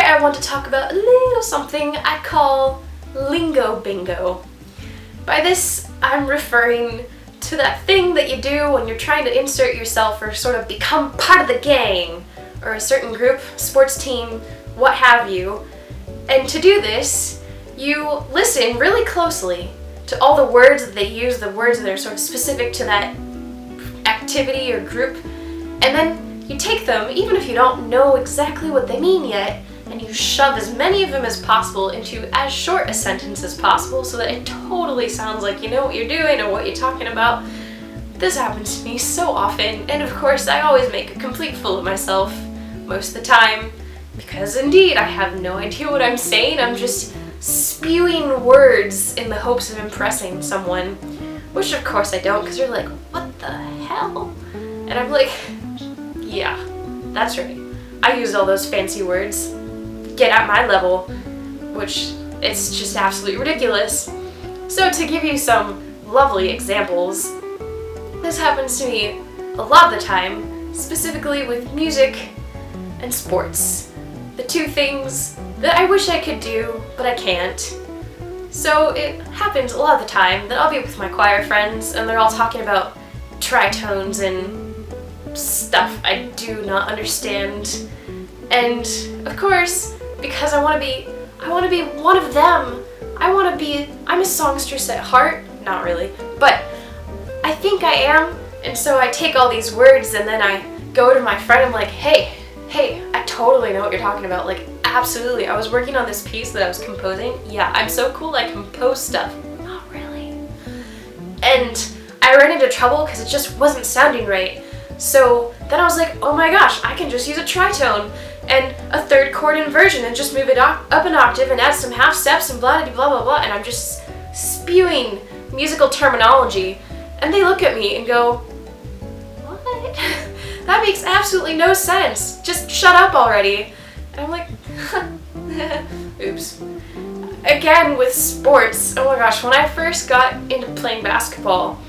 I want to talk about a little something I call Lingo Bingo. By this, I'm referring to that thing that you do when you're trying to insert yourself or sort of become part of the gang, or a certain group, sports team, what have you. And to do this, you listen really closely to all the words that they use, the words that are sort of specific to that activity or group, and then you take them, even if you don't know exactly what they mean yet, and you shove as many of them as possible into as short a sentence as possible so that it totally sounds like you know what you're doing or what you're talking about. This happens to me so often, and of course I always make a complete fool of myself most of the time, because indeed I have no idea what I'm saying. I'm just spewing words in the hopes of impressing someone, which of course I don't, because they're like, what the hell? And I'm like, yeah, that's right. I used all those fancy words. Get at my level, which it's just absolutely ridiculous. So to give you some lovely examples, this happens to me a lot of the time, specifically with music and sports. The two things that I wish I could do, but I can't. So it happens a lot of the time that I'll be with my choir friends and they're all talking about tritones and stuff I do not understand. And of course, because I want to be one of them. I'm a songstress at heart. Not really, but I think I am. And so I take all these words and then I go to my friend and I'm like, hey, I totally know what you're talking about. Like, absolutely. I was working on this piece that I was composing. Yeah, I'm so cool I compose stuff. Not really. And I ran into trouble because it just wasn't sounding right. So then I was like, oh my gosh, I can just use a tritone and a third chord inversion and just move it up an octave and add some half steps and blah blah blah blah, and I'm just spewing musical terminology, and they look at me and go, what? That makes absolutely no sense. Just shut up already. And I'm like, oops. Again with sports, oh my gosh, when I first got into playing basketball,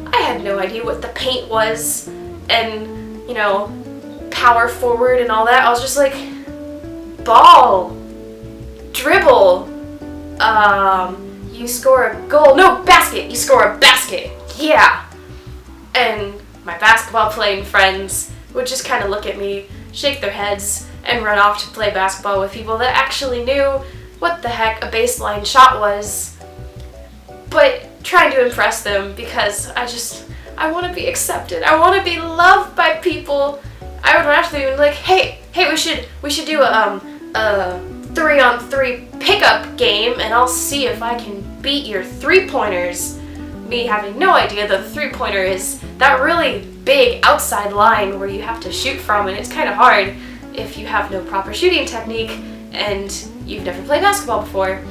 I had no idea what the paint was and, you know, power forward and all that. I was just like, ball, dribble, you score a goal, no, basket, you score a basket, yeah. And my basketball playing friends would just kind of look at me, shake their heads, and run off to play basketball with people that actually knew what the heck a baseline shot was, but trying to impress them because I want to be accepted. I want to be loved by people. I would run after them and be like, hey, we should do a 3-on-3 pickup game, and I'll see if I can beat your 3-pointers. Me having no idea that the 3-pointer is that really big outside line where you have to shoot from, and it's kind of hard if you have no proper shooting technique and you've never played basketball before.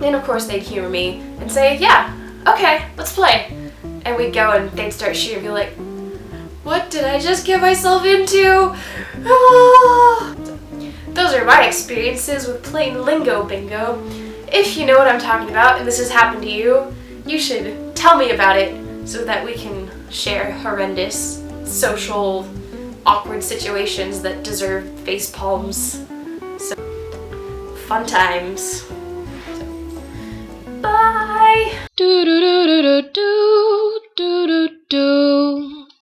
And of course they'd humor me and say, yeah, okay, let's play. And we'd go and they'd start shooting and be like, what did I just get myself into? Ah. Those are my experiences with playing Lingo Bingo. If you know what I'm talking about and this has happened to you, you should tell me about it so that we can share horrendous, social, awkward situations that deserve face palms. So, fun times. Bye! Do do do do do do do do do.